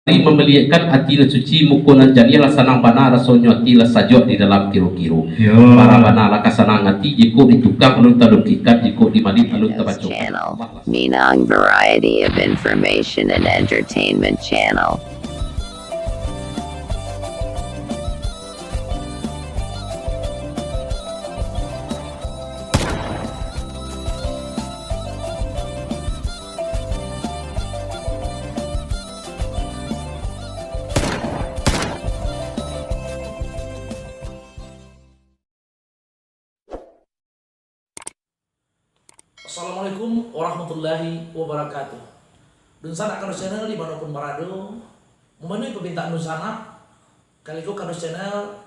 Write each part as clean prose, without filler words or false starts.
Membelikan hati la suci mukunan jadi la sanang bana rasonyo hati la sajo di dalam kiro-kiro para bana la kasanang hati jiko ditukang alun talukikat jiko dimadit alun tabaco channel, Minang variety of information and entertainment channel. Assalamualaikum warahmatullahi wabarakatuh. Dunsana Kanus Channel dimanapun berada, memenuhi permintaan Dunsana, Kaliko Kanus Channel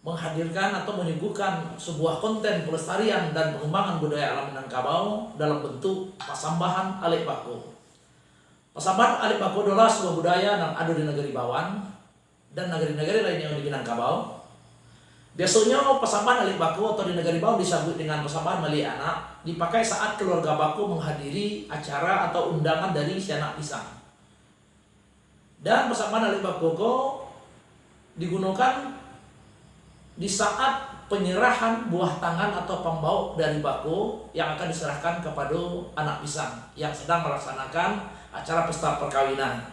menghadirkan atau menyuguhkan sebuah konten pelestarian dan pengembangan budaya alam Minangkabau dalam bentuk pasambahan Alek Bako. Pasambahan Alek Bako adalah sebuah budaya yang ada di negeri Bawan dan negeri-negeri lainnya di Minangkabau. Biasanya pasambahan Alek Bako atau di negeri Bawan disebut dengan pasambahan Mali Anak, dipakai saat keluarga Bako menghadiri acara atau undangan dari si anak pisang. Dan pasambahan Alek Bako digunakan di saat penyerahan buah tangan atau pembawa dari Bako yang akan diserahkan kepada anak pisang yang sedang melaksanakan acara pesta perkawinan.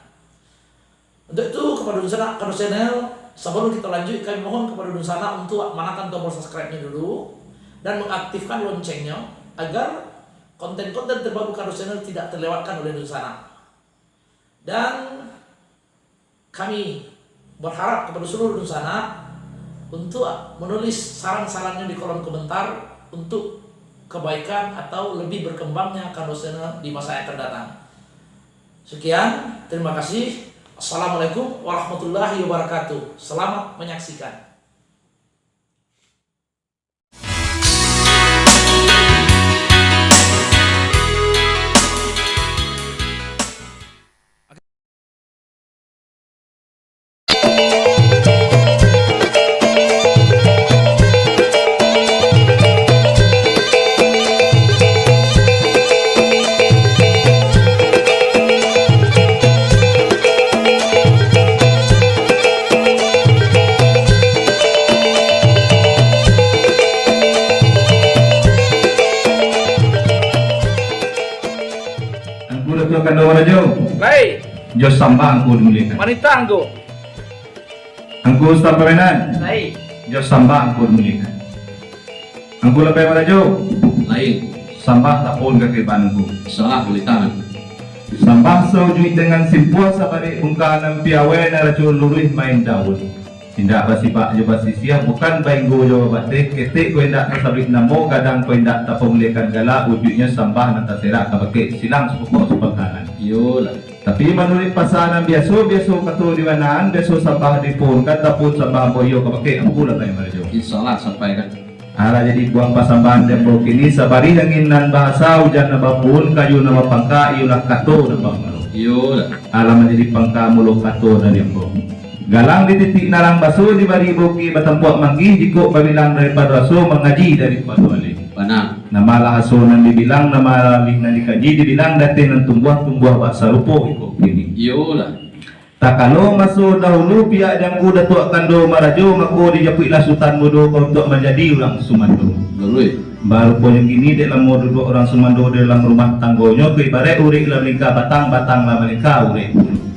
Untuk itu kepada Dunsana Kanus Channel, sebelum kita lanjut, kami mohon kepada Dunsana untuk menekan tombol subscribe-nya dulu dan mengaktifkan loncengnya agar konten-konten terbaru Kanus Channel tidak terlewatkan oleh Dunsana. Dan kami berharap kepada seluruh Dunsana untuk menulis saran-sarannya di kolom komentar untuk kebaikan atau lebih berkembangnya Kanus Channel di masa yang akan datang. Sekian, terima kasih. Assalamualaikum warahmatullahi wabarakatuh. Selamat menyaksikan. Kando mana jauh? Baik, Jos sambah angku dimuliakan. wanita anggo. Angku staf permainan. Baik, Jos sambah angku dimuliakan. Angku lebih mana jauh? lain Sambah tapon kekiban angku. salah boleh tangan Sambah sojui dengan simpuas sabari ungkanan piawe na racun lurih main daun. Tindak basipak jo basisia bukan bainggo jo batik ketik ko indak nasabik namo kadang ko indak taponglekan gala wujudnya sambah nanta serak kabake silang sepukok sepengkanan. yola Tapi menurut pasanan biasa kato di manaan biasa sambah dipun katapun sambah boyo kabake ang pula tayo marajo. insyaallah sampaikan Ala jadi buang pasambahan tembok ini sabari hanginan bahasa hujan nabapun kayu nama pangka iulah kato nabang malo. yola Ala menjadi pangka mulo kato na tembok. Galang di titik narang baso di bari boki batampuak manggih jiko pabilang daripada raso mengaji daripada wali. bana Nama lahasonan dibilang nama lingna dikaji dibilang dati ng tumbuh-tumbuh bahasa rupo iko kini. yola Tak kalau masuk dahulu pihak yang kuda tuak kando marajo mako dijapuilah sultan mudo untuk menjadi orang Sumando. lului Baru punya kini dalam mau duduk orang Sumando dalam rumah tanggonya ke ibarat urik lah mereka batang-batang lah mereka urik.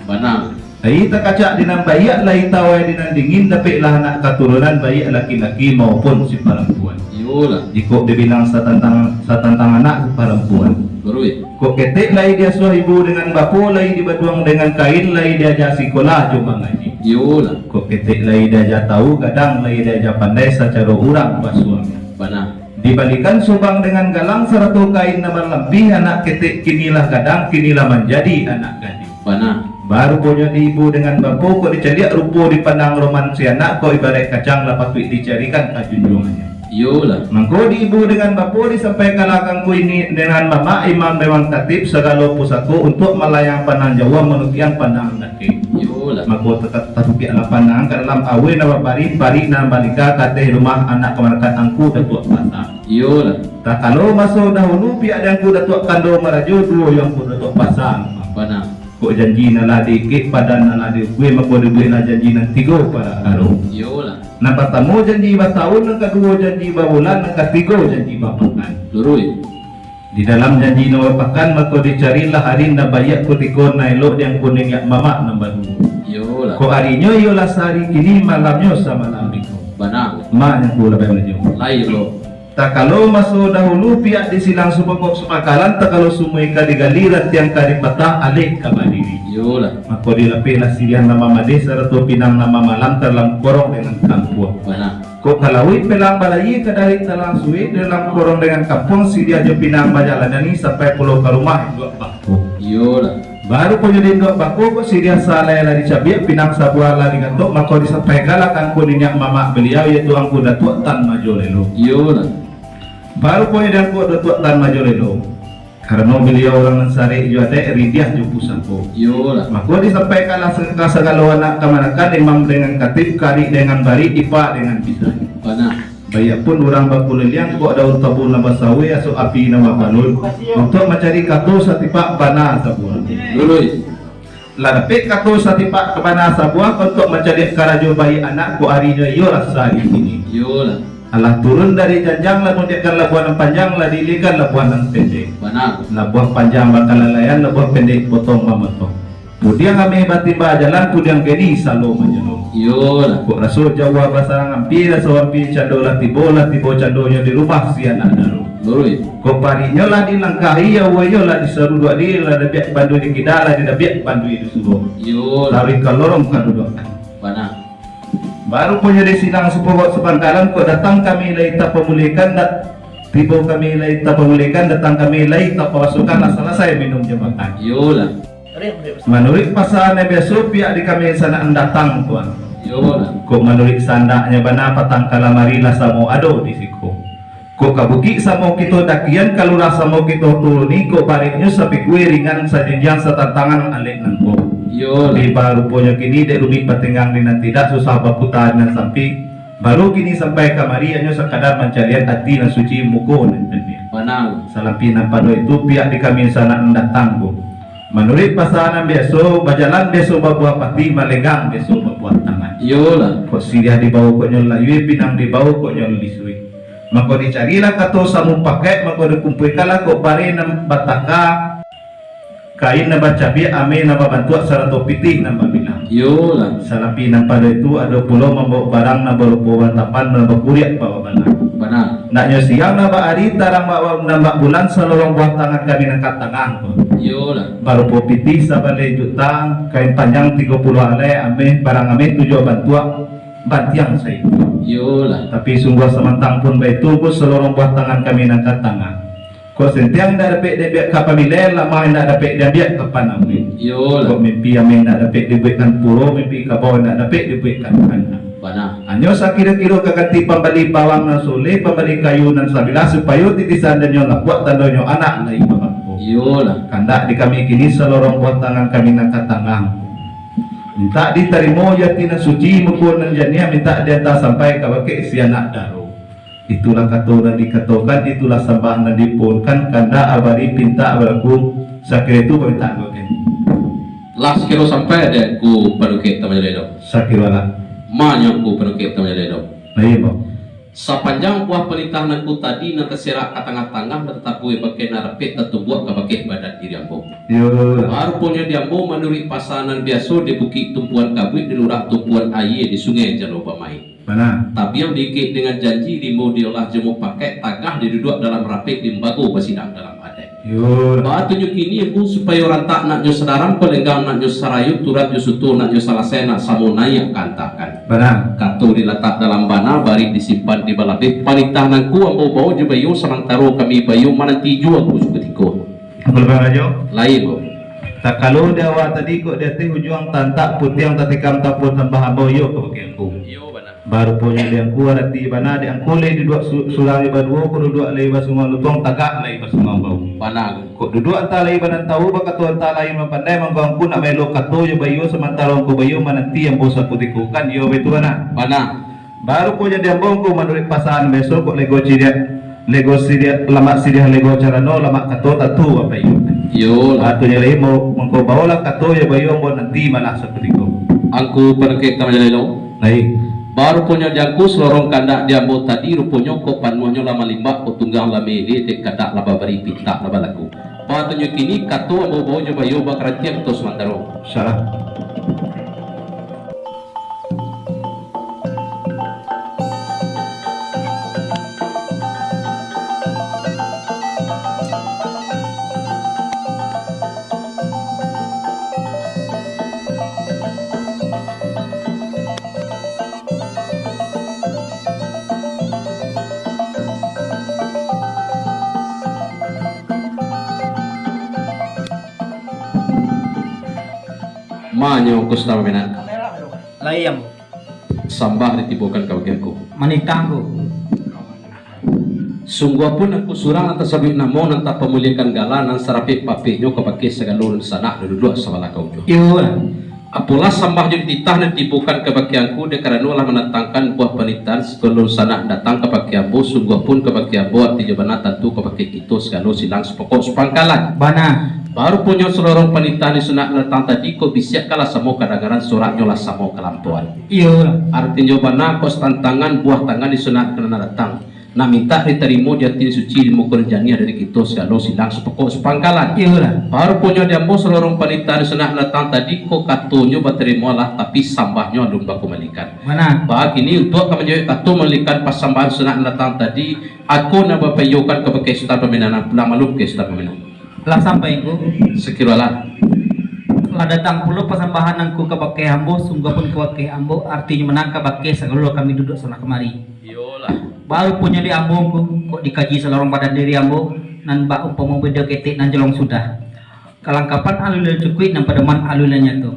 bana Hai tak kacak dinam bayak lah itawai dinam dingin tapi lah anak keturunan bayak laki-laki maupun si perempuan. yola Jika dibilang satantang anak perempuan. lului Kok ketik lai dia suah ibu dengan bapu lai dibaduang dengan kain lai dia ajar sekolah cuma ngaji. yola Kok ketik lai dia ajar tahu kadang lai dia ajar pandai secara urang basuang. bana Dibalikan subang dengan galang seratu kain nama lebih anak ketik kinilah kadang kinilah menjadi anak gadis. bana Baru punya di ibu dengan bapu kok dicari rupo dipandang roman si anak kok ibarat kacang lapat dicarikan junjungannya. yola Mangko di ibu dengan bapu disampaikan akangku ini dengan mama imam dewan katib segala pusako untuk melayang panang Jawa menukian panang daki. yola Mangko tetap taruki ala panang ke dalam awe nama pari na balika kate rumah anak kemarkan angku datuk pasang. yola Tak kalau masuk dahulu pihak yang ku datuk kando marajo dua yang ku datuk pasang. bana Kok janji na ladi ke padan na ladi gue mako duwe na janji nang tigo para karo. Yola. Na pertama janji ba tahun, nang kedua janji ba bulan, nang ketiga janji ba pekan. Lurui. Di dalam janji na pekan mako dicarilah hari na bayak ko tiko na elok yang kuning yak mama na baru. Yola. Ko harinya yola sehari kini malamnya sama malam itu. Banang. Ma yang kula belajar. Lai lo. Tak kalau masuk dahulu pihak disilang supokok semakalan, tak kalau semua kali-galiran tiang kari patah alik kabadiri. Yola. Maka dilapilah sirian nama made serta pinang nama malam terlang korong dengan kampung. Banang. Kok kalauit pelang balayi kadari talang suit dalam korong dengan kampung siria jo pinang bajalan ini sampai pulau ke rumah dua bako. Yola. Baru punya dua bako kok siria salah lah dicabiak pinang sabuah lah digantok maka disampaikan lah kan kuninyak mama beliau yaitu angku datuk tan majolelo. Yola. Baru punya dan kuat datuk tan majolelo. Karena beliau orang Ansari juga ada ridiah jo pusako. Yola. Maka disampaikanlah segala anak kemanakan imam dengan katib, kari dengan bari, ipa dengan bisa. Banang. Bayak pun orang bakuliliang kok daun tabun nama sawi asuk api nama balun untuk mencari kato satipak bana sabuah. Lurui. Ladapik kato satipak kebana sabuah untuk mencari karajo bayi anak ko harinya iyo rasa ini. Yola. Allah turun dari janjang lah menjadikan labuan yang panjang lah dilikan labuan yang pendek. Banang. Labuan panjang bakal lalayan, labuan pendek potong mamotong. Kemudian kami batimba jalan, kemudian kini salo menjelong. Yola. Kok rasul Jawa basarang hampir, rasul hampir cando lah tibo candonya di rumah si anak daru. Lurui. Kok parinya lah dilangkahi ya wayo lah diseru dua dia lah dabiak bandu di kidala di dabiak bandu itu suruh. Yola. Lari kalorong kaduduk. Banang. Baru punya di silang sepokok sepangkalan kok datang kami lai tak pemulikan tibo kami lai tak pemulikan datang kami lai tak pasukan lah selesai minum jembatan. Yola. Menurut pasangan besok pihak di kami sana datang tuan. Yola. Kok menurut sandaknya bana patang kalamarilah samo ado di siku. Kok kabuki samo kita dakian kalau rasa mau kita turuni kok baliknya sampai kue ringan sajenjang setantangan alik nanko. Yola. Di baru punya kini dek rumit patengang dengan tidak susah baputan dan sampai baru kini sampai kamari hanya sekadar mencarian hati dan suci muko dan Banang. salampi nampado itu pihak di kami sana datang bu. Menurut pasangan besok bajalan besok babuah pati malegang besok babuah tangan. Yola. Kok siriah dibawa kok nyol layu pinang dibawa kok nyol disui. Maka dicarilah kato samu pakai maka dikumpulkanlah kok bare nam bataka kain na bacabi ame na babantuak sarato pitih na babilang. Yola. Salampi na pada itu ada pulau membawa barang na bawa tapan na bakuriak bawa balang. Banang. Naknya siang na hari tarang bawa nambak bulan selorong buah tangan kami nangkat tangan. Yola. Baru po pitih sabale jutang kain panjang 30 alai ame barang ame 7 bantuak bantiang saya. Yola. Tapi sungguh semantang pun baik tu selorong buah tangan kami nangkat tangan. Kau sentiang dah dapat dia biak kapamilel lama dah dapat dia biak kapanami. Yola. Kau mimpi yang dah dapat dibuatkan puro mimpi kabau dah dapat dibuatkan kana. Banang. Hanya sakira-kira kakati pembeli bawang dan sole pembeli kayu dan sabila supaya titisan dan nyola buat tandonyo anak lagi bapakku. Yola. Kandak di kami kini selorong buah tangan kami nangkat tangan. Minta diterima yatina suci mukul dan jania minta diantar sampai kabake si anak daru. Itulah kata dan dikatakan itulah sembah dan dipunkan kanda abari pinta abaraku sakira itu berita goken. Last kilo sampai ada ku panuke tamayaledo. Sakira lah. Manya ku panuke tamayaledo. Baik bang. Sepanjang buah pelitahan ku tadi na terserak ke tengah-tengah tetap gue pakai narapet tertubuh ke pakai badan diri ambo. Yo. Baru punya diambo menurut pasanan biasa di bukit tumpuan kabut di lurah tumpuan air di sungai Jalo Pamai. Mana? Tapi yang diikut dengan janji di diolah jemu pakai tagah diduduk dalam rapet di bago bersidang dalam adat. Yo. Bahan tunjuk ini ibu supaya orang tak nak nyus sedaram pelenggang nak nyus sarayuk turat nyus utuh nak nyus salasai nak samunaya kantakan. Mana? Kato diletak dalam bana bari disimpan di balapit panitahanku ambo bau je bayu sarang taro kami bayu mananti jua aku suketiko. Apa lebih aja? Lain bo. Tak kalau dia awak tadi kok dia teh hujung tantak putih yang tatikam tapun tambah ambo yo ke bagianku. Yo bana. Baru punya dia ku ada di bana dia angku le di dua sulai badua ku dua le basungan lutong tagak le basungan bau. Bana. Kok duduk antara lain badan tahu baka tu antara lain mempandai manggangku nak melo kato yo bayu sementara ku bayu mananti yang bosa kutikukan yo betu bana. Bana. Baru punya dia bongku menurut pasangan besok kok lego cidia lego sidia lama sidia lego cara no lama kato tatu apa yo. Yo lah. Ato niya mo mangko baola kato ya bayo mo nanti mana seperti ko. Angku perke kamalelo. Lai. Baru punya jangku selorong kandak dia ambo tadi rupanya kok panuannya lama limbak ko tunggang lama ini te kandak laba bari pinta laba laku. Patunyo kini kato ambo bawa coba yo bakaratiam tos mantaro. Salah. Manyo kusta menan Layam, sambah ditibukan kawagianku. manitanggo, Sungguh pun aku surang atas sabit namo nanta pemulihan galanan sarapi papinyo kapake segalun sana duduk sabala kau jo. iya, Apulah sambah jadi titah dan tibukan kebakianku dekarenalah mendatangkan buah penitan segalun sana datang kebakianmu sungguh pun kebakianmu arti jabana tentu kebaki kita segalun silang sepokok sepangkalan. bana, Baru punya seluruh penitan di sunak datang tadi kau bisa kalah samo kadang-kadang suratnya lah samo kelampuan. iya, Artinya bana kos tantangan buah tangan di sunak kena datang. Nak minta diterima di hati suci di muka jania dari kita segala silang sepokok sepangkalan. iya, Baru punya diambo seluruh panitia di sunak datang tadi kok katunya berterima lah tapi sambahnya belum baku melikan. bana, Bah kini untuk kami jawab katu melikan pas sambahan sunak datang tadi aku nak berpayokan kepada Ustaz Peminanan pulang malu ke Ustaz Peminanan. lah sampai ku, Sekiralah lah datang puluh persembahan angku ke pakai ambo, sungguh pun ke pakai ambo, artinya menangkap pakai segala kami duduk sana kemari. yolah. Baru punya di ambo ku, kok dikaji seluruh badan diri ambo, nan bak umpama beda ketik nan jelong sudah. Kelengkapan alulnya cukup nan pedeman alulnya tu.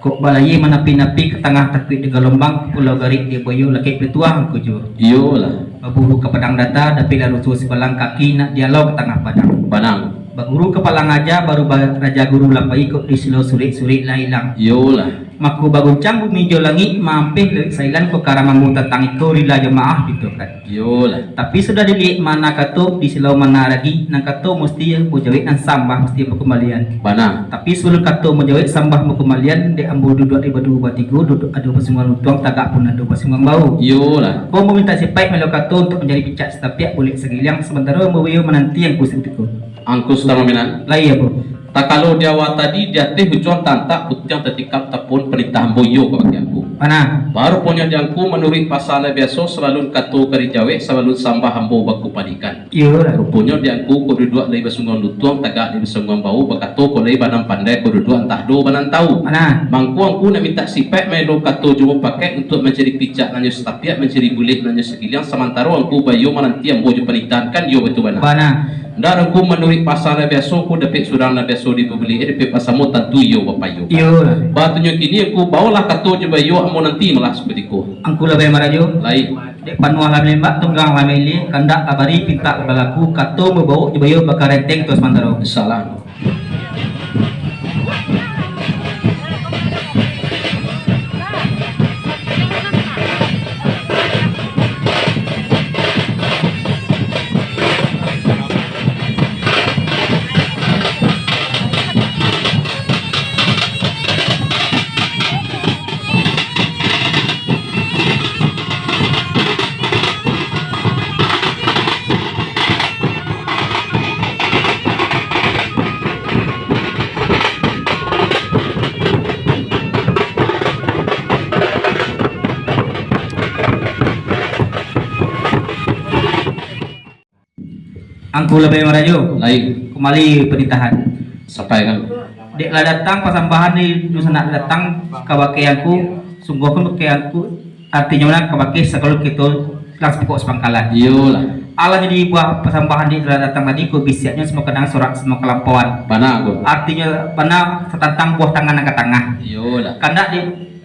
Kok balai menapi-napi ke tengah takwik di gelombang pulau garik di boyo laki petuang ku jo. Yolah. Baburu ke padang data tapi lalu susu sebelang kaki nak dialog ke tengah padang. Banang. Baguru kepala ngaja baru raja guru lapai ikut di silo surit-surit lah hilang. Yolah. Maku baguncang bumi jo langit mampih lek sailan ko karamangu tentang itu rila jemaah gitu kan. Yolah. Tapi sudah dilihat mana kato di silau mana lagi nang kato mesti mujawid nang sambah mesti pekembalian. Banang. Tapi sebelum kato mujawid sambah pekembalian de ambu duduk di badu batiku duduk adu pasungan lutuang tagak pun adu pasungan bau. Yolah. Kau meminta si Paik melo kato untuk menjadi picak setapiak boleh segilang sementara membawa menanti yang kusutiku. Angkus Tamamenan. Lah iya bu. Tak kalau Jawa tadi jatuh hujan tantak putih tetikap tapun perintah boyo bagi aku. Mana? Baru punya jangku menurut pasal biasa selalu katu kari jawe selalu sambah hambo baku padikan. Iya lah. Rupanya diangku ko duduk lay basungan lutuang tagak di basungan bau bakato ko lay banang pandai ko duduk entah do banang tahu. Mana? Mangku angku nak minta sipek melo kato jumpa pakai untuk mencari pijak nanya setapiak mencari bulik nanya sekiliang sementara angku bayo menanti yang bojo penitan kan yo betul bana. Mana? Ndak aku menurut pasal biasa ku dapat surang na biasa dibeli dapat pasamu tentu yo bapayo. Iya lah. Batunya kini aku bawalah kato je bayo amo nanti malah seperti ku. Angku lebih marajo. Lain. Dek panuah lam lembak tunggang lam ili kandak kabari pinta balaku kato membawa jebayo bakar renteng terus mantaro. Salam. Angku lebih marajo. Lain. Kembali perintahan. Sampai kan. Dek lah datang pasambahan di dusana datang kabakeanku sungguh pun bakeanku artinya mana kabake sekalu kita langsung pokok sepangkalan. Iyalah. Allah jadi buah pasambahan di telah datang tadi ku bisiaknya semua kadang sorak semua kelampauan. Bana aku. Artinya mana setantang buah tangan ke tengah. Iyalah. Kandak di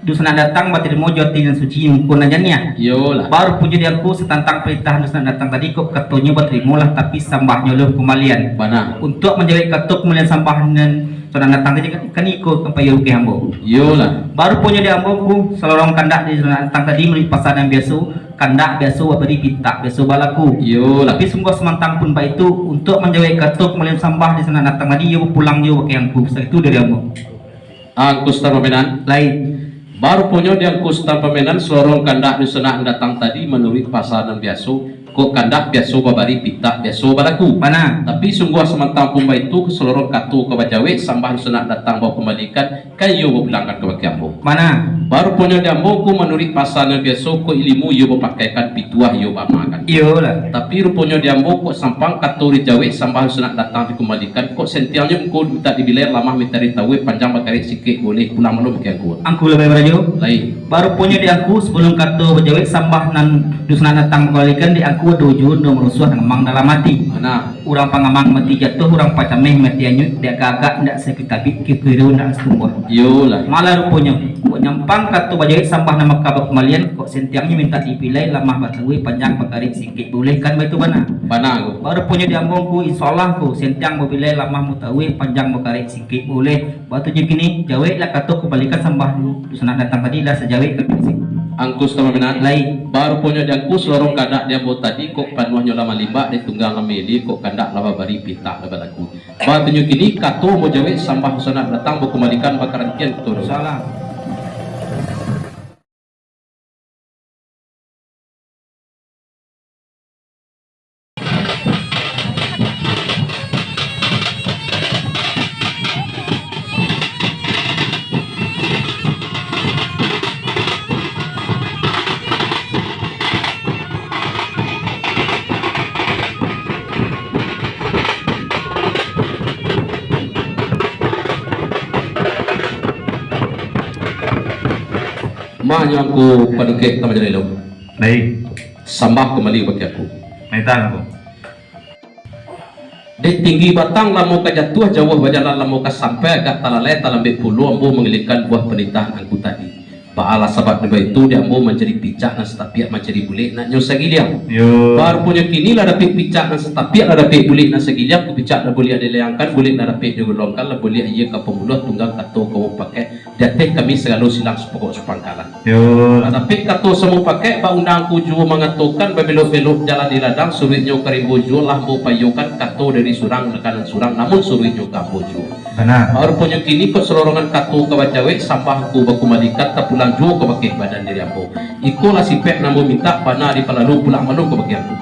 dusana datang batir mau joti dan suci mungkun ajannya. Iyalah. Baru puji dia aku setantang perintah dusana datang tadi kok katonya baterimu lah tapi sambahnya lo kembalian. Bana. Untuk menjadi katuk kemudian sampah dan sudah datang tadi kan ikut ke payu ke ambo. Yolah. Baru punya di ambo ku selorong kandak di sudah datang tadi melalui pasar yang biasa kandak biasa beri pita biasa balaku. Yolah. Tapi sungguh semantang pun baik itu untuk menjauhi katuk melihat sampah di sana datang tadi yo pulang yo pakai angku itu dari ambo. Angkus tanpa menan. Lain. Baru punya di angkus tanpa menan selorong kandak di sana datang tadi menurut pasaran biasa. Kok kandak biasa babari pita biasa balaku. Mana? Tapi sungguh semantang pun baik itu selorong katu ke bajawe sambah di sana datang bawa kembalikan kayu berpelanggan ke baki ambo. Mana? Baru punya di ambo ku menurut pasaran biasa ko ilmu yo berpakaikan pituah yo bamakan. Iyo lah. Tapi rupanya di ambo kok sampang katuri jawe sambal sunak datang dikembalikan kok sentialnya engkau minta dibilir lama minta ditawe panjang bakari sikit boleh pulang malam ke aku Angku lebih berajo. lain Baru punya di aku sebelum kartu berjawab sambah nan dusna datang kembalikan di aku dojo no merusuh ngemang dalam mati. mana Urang pangamang mati jatuh urang pacameh mati anyut dia gagak ndak sekitabi kikiru ndak setumbuh. yolah Malah rupanya kok nyampang kartu berjawab sambah nama kabar kembalian kok sentiangnya minta dipilih lamah batawi panjang bakari sikit boleh kan itu mana? mana aku Baru punya diambongku insyaallah ku sentiang mobilai lamah mutawi panjang bakari sikit boleh batu je kini jawe lah kato kebalikan sambah dusna datang tadi lah sejawe ke sini. angkus sama benar Lain. baru punya di angkus lorong kandak dia buat tadi kok panuahnya lama limba di tunggang lameli kok kandak lama bari pita lebat aku baru tunjuk kini kato mau jawe sambah sunak datang mau kembalikan bakaran kian betul Salah. mahnya aku padukek sama jadi lo Baik, sambah kembali bagi aku naitan aku. Dek tinggi batang lamu ka jatuh jauh bajalan lamu ka sampai agak talalai talambek puluh ambo mengelilkan buah penitahan aku tadi. Ba'ala sabat deba itu dia ambo menjadi picak dan setapiak menjadi bulik nak nyosagi dia. Yo, Baru punya kini lah dapik picak dan setapiak lah dapik bulik nak segiliak ku picak lah boleh ada leangkan bulik lah dapik digolongkan lah boleh iya ka pemuluh tunggang kato kamu pakai dia teh kami segala silang sepokok sepangkalan. yo, Tapi kato semua pakai ba undang ku jua mengatukan babelok-belok jalan di ladang suruhnya karimbo jua lah mau payukan kato dari surang kanan surang namun suruhnya kambo jua. benar. Baru punya kini kok selorongan kato ke bacawe sampah ku baku malikat tak pulang jua ke pakai badan diri ambo. Iko lah si pek namu minta bana di palalu pulang malu ke pakai ambo.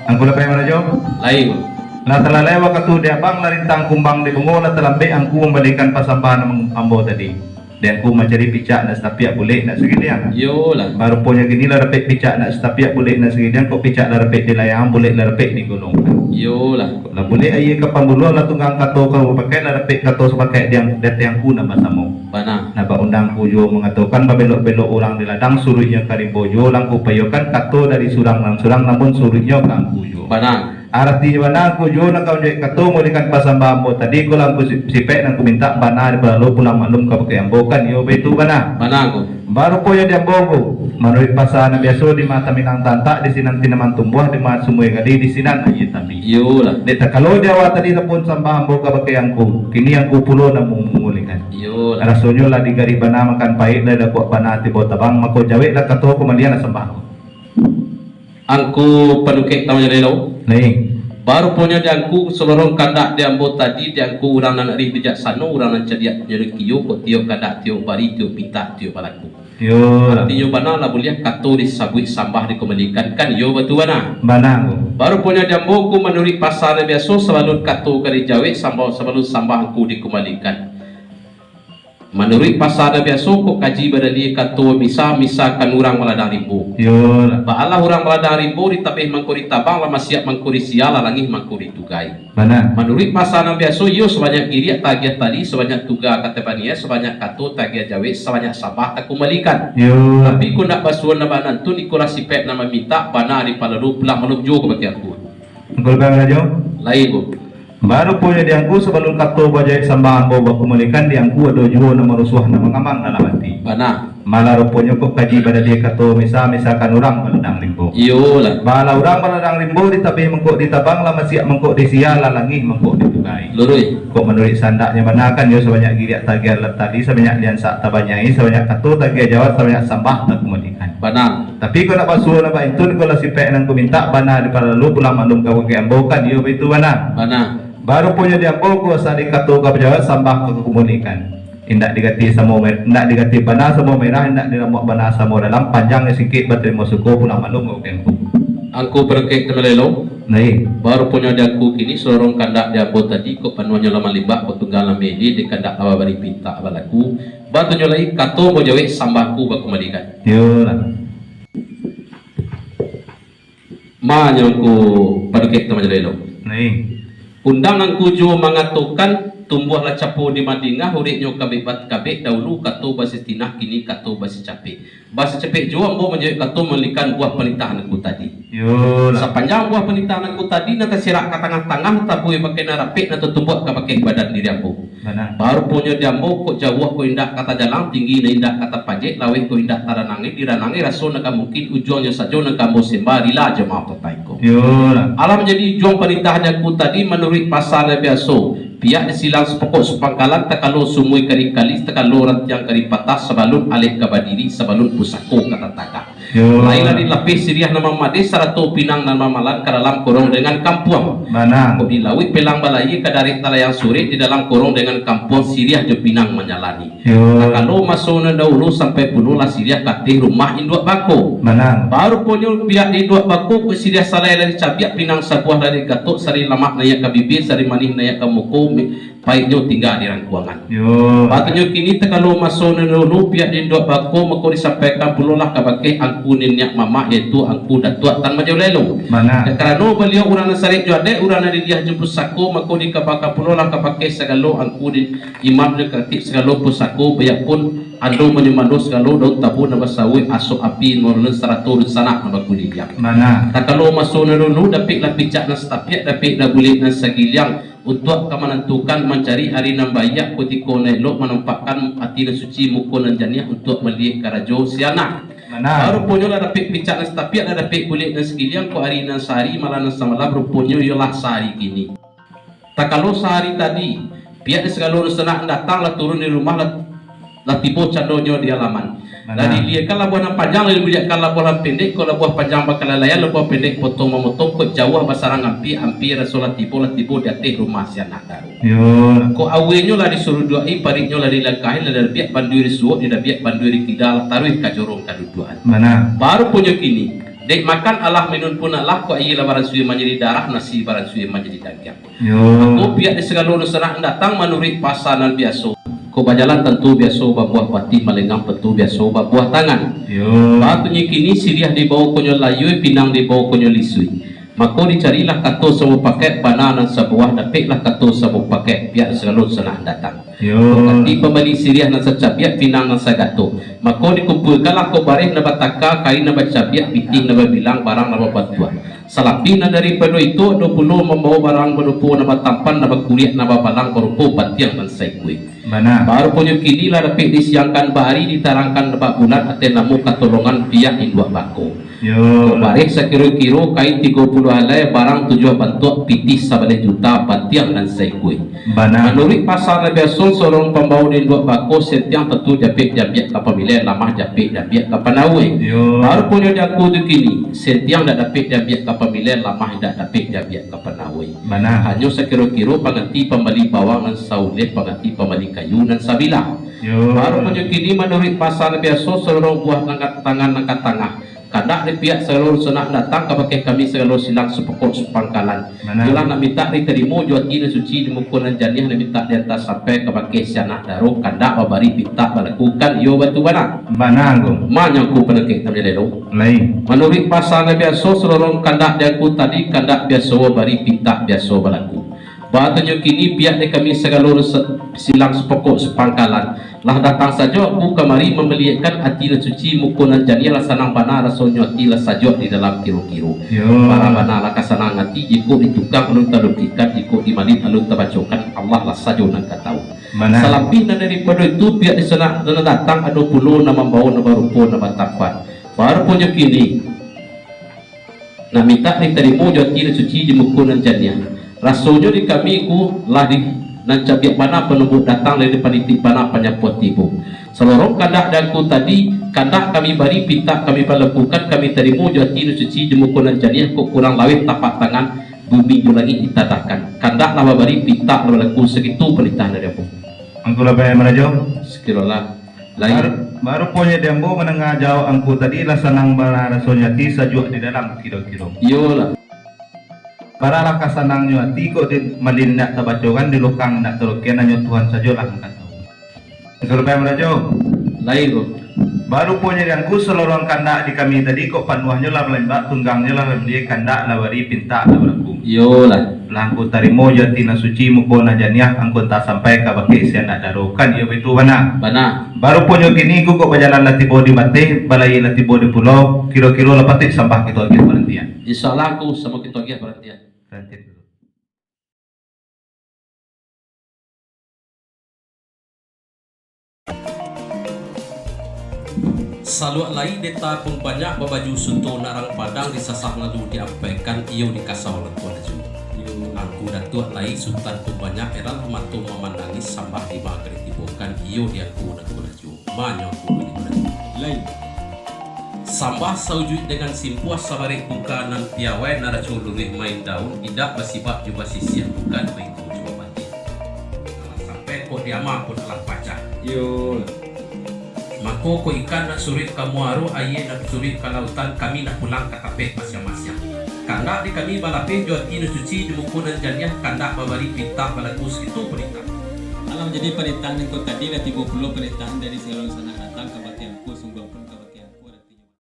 Angku lepai merajo. Lain. La telah lewat katu dia bang larintang kumbang di bungo la telah be angku membalikan pasampahan ng ambo tadi. Dan ku mencari picak nak setapiak boleh nak segiliang. Yo lah. Baru punya gini lah repek picak nak setapiak boleh nak segiliang kok picak lah repek di layang boleh lah repek di gunung. Yo lah. Lah boleh aye kapan bulu lah tunggang kato kau pakai lah repek kato sebagai yang yang ku nama samo. Bana. Napa undang ku jo mengatakan babelok-belok orang di ladang suruhnya karimbo jo lang ku payokan kato dari surang nang surang namun suruhnya kang ku jo. Bana. Arti mana aku jo nak kau jadi kato melikan pasambambo tadi ko lang ku sipek nang ku minta bana di balo pulang malum ka pakai ambo kan yo betu bana. Bana aku. Baru po ya di ambo menurut pasangan biasa di mata minang tanta di sinan tinaman tumbuh di mata sumui gadi di sinan aja tapi. Yo lah. Deta kalau dia awak tadi pun sambambo ka pakai angku kini angku pulo na mumulikan. Yo lah. Rasonyo lah di gari bana makan pahit lah dapat bana tibo tabang mako jawe lah kato kemalian sambang. Angku penukek tamu jadi lo. Lain. Baru punya diangku seluruh kandak diambo tadi diangku orang nak ri bijaksana orang nak cediak jadi kiyo kok tiup kandak tiup bari tiup pita tiup balaku. Yo. Artinya bana lah boleh kato disabui sambah dikembalikan kan yo batu bana. Bana. Baru punya diambo ku menurut pasar biasa selalu kato kali jawe sambal selalu sambah aku dikembalikan. Menurut pasar biasa kok kaji badali kato misa kan orang meladang rimbo. Yo. Ba'alah orang meladang rimbo ditabih mangkuri tabang lama siap mangkuri siala langih mangkuri tugai. Bana. Menurut pasangan biasa yo sebanyak kiri tagiah tali sebanyak tuga katebania sebanyak kato tagiah jawe sebanyak sabah tak kembalikan. Yo. Tapi ku nak basuan na banan tu nikola sipek nama minta bana di palalu pulang malum jo ke bagi aku. Ngol bang rajo. Lain ku. Baru punya diangku sebelum kato bajai sambahan bawa kemulikan diangku ada juho nama rusuh nama ngamang dalam hati. Bana. Malah rupanya kok kaji pada dia kato misalkan orang baladang rimbo. Iyo lah. Bala orang baladang rimbo ditabi mengkok ditabang lah masih mengkok disial langi mengkok ditugai. Lurui. Kok menurut sandaknya manakan yo sebanyak giriak tagian tadi sebanyak lian sak tabanyai sebanyak kato tagian jawab sebanyak sambah tak kemudikan. Bana. Tapi kau nak basuh nak intun kalau si pek nang ku minta bana di lalu pulang mandum kau ke ambokan yo itu bana. Bana. Baru punya dia ambo sadik kato kau jawab sambah ke komunikan. Indak digati samo indak digati bana samo merah indak diramuk bana samo dalam panjangnya sikit berterima syukur pulang mandum kau ke ambo. Angku berkek temelelo. Nai. Baru punya diangku kini seorang kandak diambo tadi kok panuanya lama limbah kok tunggal medi di kandak awa bari pinta balaku. Batunya lagi kato mau jawab sambahku baku madikan. Yo lah. Manyongku berkek temelelo. Nai. Undangan kujo mengatakan tumbuhlah capo di madingah huriknya kabebat kabek dahulu kato basi tinah kini kato basi capek. Basi capek jua ambo menjadi kato melikan buah penitahan aku tadi. Yo lah. Sepanjang buah penitahan aku tadi nanti sirak ke tengah-tengah tabu pakai narapek nanti tumbuh ke pakai badan diri ambo. Mana? Baru punya diambo kok jauh ko indak kata jalan tinggi na indak kata pajek lawe ko indak taranangi diranangi raso naga mungkin ujungnya saja naga mo sembari lah jemaah tetaiko. Yo lah. Alam menjadi ujung perintahan aku tadi menurut pasal biasa pihak disilang sepokok sepangkalan takalo sumui kari kalis takalo rat yang kari patah sebalun alih kabadiri sebalun pusako kata taka. Lain dilapis siriah nama made sarato pinang nama malan ke dalam korong dengan kampung. Mana? Kok dilawit pelang balai ke dari talayang sore di dalam korong dengan kampung siriah jo pinang menyalani. Kalau masuk dahulu sampai puluh siriah katih rumah induk bako. Mana? Baru ponyo pihak di dua bako ke siriah salai dari cabiak pinang sebuah dari gatuk sari lamak nayak ke bibir sari manih nayak ke muko paitnya tinggal di rangkuangan. Yo. Patutnya kini kalau masuk dulu pihak di dua bako maka disampaikan puluh lah kebagai angku ninyak mama yaitu angku datuk tan majolelo. Mana? Kerana beliau urang sarik juade urang di dia jemput sako maka dikabaka puluh lah kebagai segalo angku di imam dekatip segalo pusako banyak pun ando menyemando segalo daun tabu nama sawi asok api norlen seratur sana nama kuliah. Mana? Tak kalau masuk dulu dapat lah pijak nas tapiak dapat dah boleh nas sagiliang untuk menentukan mencari hari nambayak ketika nelok menampakkan hati dan suci mukul dan janiah untuk melihat karajo siana. Mana? Baru punya lah dapat pijak nas tapiak dah dapat boleh nas sagiliang ko hari nan sehari malah nas semalam rupanya ialah sehari kini. Tak kalau sehari tadi pihak segala urusan datang lah turun di rumah lah tiba cadonyo di halaman. Dari dia kalau buah panjang lalu dia kalau buah pendek kalau buah panjang bakal layan buah pendek potong memotong kok jauh basarang hampir rasolat tiba di atas rumah si anak daru. Yo. Kok awenyo lah disuruh doai paritnyo lah dilangkahin lah biak banduri suuk dia biak banduri tidak taruh kajorong kaduduan. Mana? Baru punya kini dek makan Allah minun pun Allah kok iya lah barang suwi menjadi darah nasi barang suwi menjadi daging. Yo. Kok pihak di segala urusan datang menurut pasanan biasa. Kau berjalan tentu biasa babuah pati melenggang tentu biasa babuah tangan. Yo. Batunya kini siriah di bawah konyol layu pinang di bawah konyol lisui. Maka dicarilah kato semua pakai bananan sebuah dapatlah kato semua pakai biar selalu senang datang. Yo. Di pembeli siriah nan secabiak pinang nan sagato. Maka dikumpulkanlah kau bareh naba taka kain naba cabiak piting naba bilang barang naba bantuan. Salapina daripada itu 20 membawa barang berupa naba tampan naba kuliah naba balang berupa batiang dan saikui. Mana? Baru punya kini lah dapat disiangkan bahari diterangkan nebak bulan atau namu katolongan pihak induk bako. Yo. Barik sekiro-kiro kain 30 helai barang tujuh bentuk pitih sabalai juta batiang dan saikui. Mana? Menurut pasar biasa seorang pembawa di induk bako setiang tentu japik jabiak ke pemilihan lamah japik jabiak ke panawai. Yo. Baru punya jaku tu kini setiang dah dapat jabiak ke pemilihan lamah dah dapat jabiak ke panawai. Mana? Hanya sekiro-kiro penganti pembeli bawang dan sauleh penganti pembeli kayu dan sabila. Yo. Baru punya kini menurut pasar biasa seluruh buah angkat tengah kadak di pihak seluruh senak datang kepakai kami seluruh silang sepokok sepangkalan. Mana? Itulah nak minta diterima juati dan suci di mukulan janiah nak minta di atas sampai kepakai sianak daru kandak babari minta melakukan iyo batu bana. Mana anggo? Mana aku penekik namanya lelo. Lain. Menurut pasal biasa seluruh kandak dia aku tadi kandak biasa babari minta biasa balaku. Batunya kini pihak di kami seluruh silang sepokok sepangkalan. lah datang saja aku kemari membelikan hati dan suci mukunan jania lah sanang bana rasonyo hati lah saja di dalam kiro-kiro para bana lah kasanang hati jika ditukang alun talukikan jika dimalit alun tabacokan Allah lah saja nak tahu selapih daripada itu pihak di sana dan datang ada puluh nama bau nama rupo nama takwan baru punya kini nak minta ni terima hati dan suci di mukunan jania rasonyo di kami ku lah di dan cabiak mana penembuk datang dari panitik mana penyapuat tibu selorong kandak danku tadi kandak kami bari pinta kami palakukan kami terima jati suci jemukunan janiah kok kurang lawit tapak tangan bumi lagi ditadahkan kandak lama bari pinta laku segitu perintah dari aku angku lebih merajo sekiranya lain baru punya dembo menengah jauh angku tadi lah senang barasonyati sajuk di dalam kilo-kilo iyalah para laka sanang nyo ati ko din malin nak tabacokan di lokang nak terukian nanyo Tuhan saja lah angkat tahu. Selesai merajo. Lain kok. Baru punya diangku selorong kandak di kami tadi kok panuahnya lah melembak tunggangnya lah dia kandak lawari pinta lah berlaku. Yolah. Langku tarimo jati na suci muko na janiah angku tak sampai ke baki sian nak darukan ya itu mana. Bana. Baru punya kini ku kok berjalan latibo di mati balai latibo di pulau kilo-kilo lepatik sampah kita lagi berhentian. Insyaallah aku sama kita lagi berhentian. Saluat lain deta pun banyak babaju sunto narang padang di sasah lalu diampaikan iyo di kasau letua laju. Aku datuk lain sultan pun banyak eral matu memandangis sambah di maghrib dibukan iyo di aku letua laju. Banyak aku di laju. Lain. Sambah saujud dengan simpuas sabari buka nan piawai naracu luwih main daun tidak basibak juga sisian bukan mengko coba mati. Sampai kok diamah pun alat baca. Yo. Mako ko ikan nak surit kamu aru aye nak surit ke lautan kami nak pulang ke tapek masing-masing. Kandak di kami balapeh juati nu suci di mukunan janiah kandak babari pitah balakus itu perintah. Alam jadi perintah yang kau tadi lah 30 perintah dari segala sana datang ke batianku